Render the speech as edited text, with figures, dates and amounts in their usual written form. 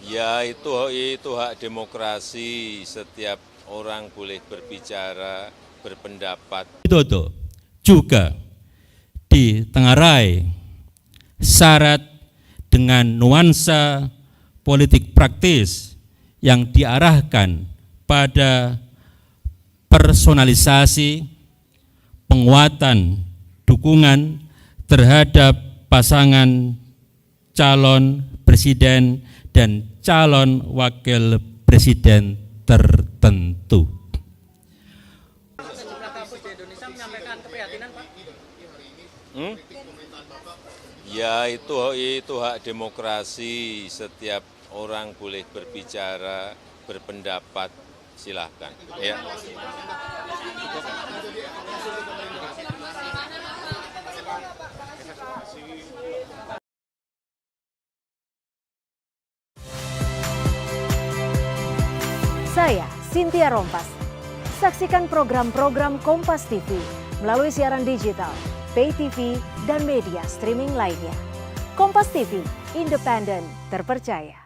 Ya itu hak demokrasi, setiap orang boleh berbicara, berpendapat. Widodo juga ditengarai syarat dengan nuansa politik praktis yang diarahkan pada personalisasi, penguatan dukungan terhadap pasangan calon presiden dan calon wakil presiden tertentu. Sejumlah kampus di Indonesia menyampaikan keprihatinan, Pak. Ya itu hak demokrasi, setiap orang boleh berbicara, berpendapat, silahkan. Ya. Saya Cynthia Rompas. Saksikan program-program Kompas TV melalui siaran digital, pay TV, dan media streaming lainnya. Kompas TV, independen, terpercaya.